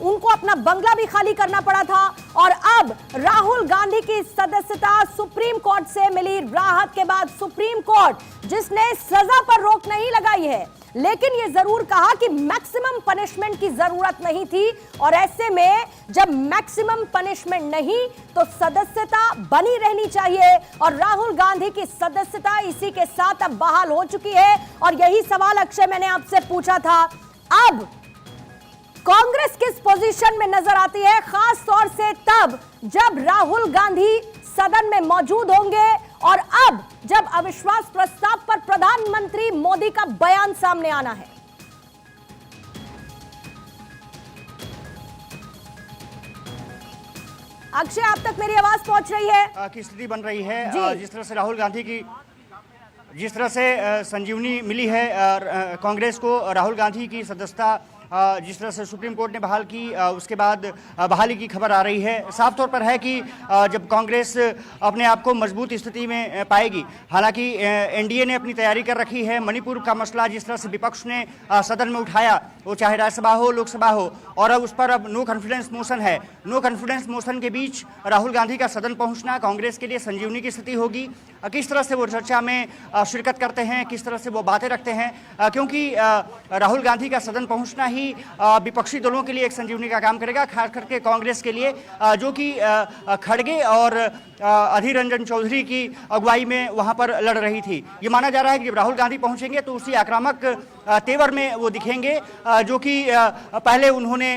उनको अपना बंगला भी खाली करना पड़ा था। और अब राहुल गांधी की सदस्यता सुप्रीम कोर्ट से मिली राहत के बाद सुप्रीम कोर्ट, जिसने सजा पर रोक नहीं लगाई है, लेकिन यह जरूर कहा कि मैक्सिमम पनिशमेंट की जरूरत नहीं थी। और ऐसे में जब मैक्सिमम पनिशमेंट नहीं तो सदस्यता बनी रहनी चाहिए। और राहुल गांधी की सदस्यता इसी के साथ अब बहाल हो चुकी है। और यही सवाल अक्षय मैंने आपसे पूछा था, अब कांग्रेस किस पोजीशन में नजर आती है, खास तौर से तब जब राहुल गांधी सदन में मौजूद होंगे और अब जब अविश्वास प्रस्ताव पर प्रधानमंत्री मोदी का बयान सामने आना है। अक्षय, आप तक मेरी आवाज पहुंच रही है? की स्थिति बन रही है। जिस तरह से राहुल गांधी की जिस तरह से संजीवनी मिली है कांग्रेस को, राहुल गांधी की सदस्यता जिस तरह से सुप्रीम कोर्ट ने बहाल की, उसके बाद बहाली की खबर आ रही है। साफ तौर पर है कि जब कांग्रेस अपने आप को मजबूत स्थिति में पाएगी, हालांकि एनडीए ने अपनी तैयारी कर रखी है। मणिपुर का मसला जिस तरह से विपक्ष ने सदन में उठाया, वो चाहे राज्यसभा हो लोकसभा हो, और अब उस पर अब नो कॉन्फिडेंस मोशन है। नो कॉन्फिडेंस मोशन के बीच राहुल गांधी का सदन पहुंचना कांग्रेस के लिए संजीवनी की स्थिति होगी। किस तरह से वो चर्चा में शिरकत करते हैं, किस तरह से वो बातें रखते हैं, क्योंकि राहुल गांधी का सदन पहुंचना ही विपक्षी दलों के लिए एक संजीवनी का काम करेगा, खास करके कांग्रेस के लिए, जो कि खड़गे और अधीर रंजन चौधरी की अगुवाई में वहां पर लड़ रही थी। ये माना जा रहा है कि जब राहुल गांधी पहुंचेंगे तो उसी आक्रामक तेवर में वो दिखेंगे जो कि पहले उन्होंने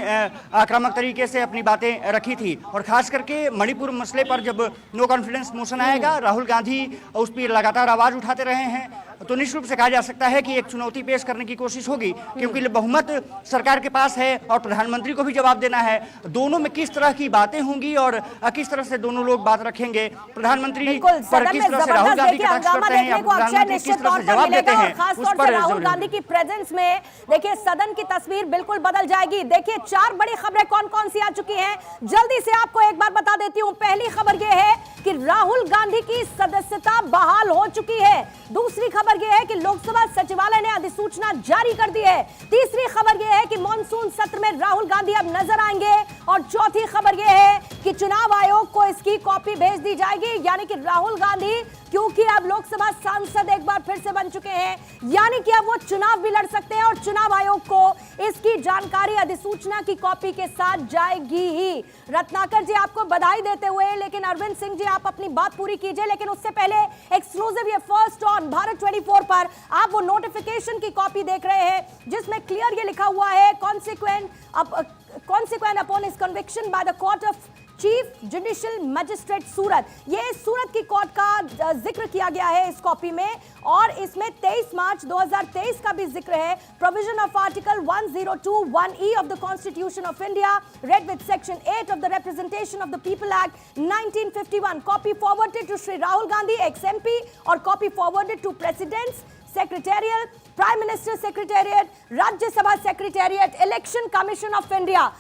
आक्रामक तरीके से अपनी बातें रखी थी। और खास करके मणिपुर मसले पर जब नो कॉन्फिडेंस मोशन आएगा, राहुल गांधी उस पर लगातार आवाज उठाते रहे हैं, तो निश्चित रूप से कहा जा सकता है कि एक चुनौती पेश करने की कोशिश होगी, क्योंकि बहुमत सरकार के पास है और प्रधानमंत्री को भी जवाब देना है। दोनों में किस तरह की बातें होंगी और किस तरह से दोनों लोग बात रखेंगे, प्रधानमंत्री पर किस तरह से राहुल गांधी का कटाक्ष करते हैं या प्रधानमंत्री किस तरह से जवाब देते हैं, उस पर राहुल गांधी की प्रेजेंस में देखिए सदन की तस्वीर बिल्कुल बदल जाएगी। देखिए 4 बड़ी खबरें कौन कौन सी आ चुकी हैं, जल्दी से आपको एक बार बता देती हूं। पहली खबर यह है कि राहुल गांधी की सदस्यता बहाल हो चुकी है। दूसरी खबर यह है कि लोकसभा सचिवालय ने अधिसूचना जारी कर दी है। तीसरी खबर यह है कि मॉनसून सत्र में राहुल गांधी अब नजर आएंगे। और चौथी खबर यह है कि चुनाव आयोग को इसकी कॉपी भेज दी जाएगी, यानी कि राहुल गांधी क्योंकि अब लोकसभा सांसद एक बार फिर से बन चुके हैं, यानी कि अब वो चुनाव भी लड़ सकते हैं और चुनाव आयोग को इसकी जानकारी अधिसूचना की कॉपी के साथ जाएगी ही। रत्नाकर जी आपको बधाई देते हुए, लेकिन अरविंद सिंह जी आप अपनी बात पूरी कीजिए, लेकिन उससे पहले एक्सक्लूसिव ये फर्स्ट ऑन भारत 24 पर आप वो नोटिफिकेशन की कॉपी देख रहे हैं जिसमें क्लियर ये लिखा हुआ है, consequent upon his conviction by the court of chief judicial magistrate Surat. ये सूरत की कोर्ट का जिक्र किया गया है इस कॉपी में, और इसमें 23 मार्च 2023 का भी जिक्र है। Provision of article 1021E of the constitution of India read with section 8 of the representation of the people act 1951। Copy forwarded to Shri Rahul Gandhi ex MP और copy forwarded to president's secretarial, prime minister secretariat, Rajya Sabha secretariat, election commission of India.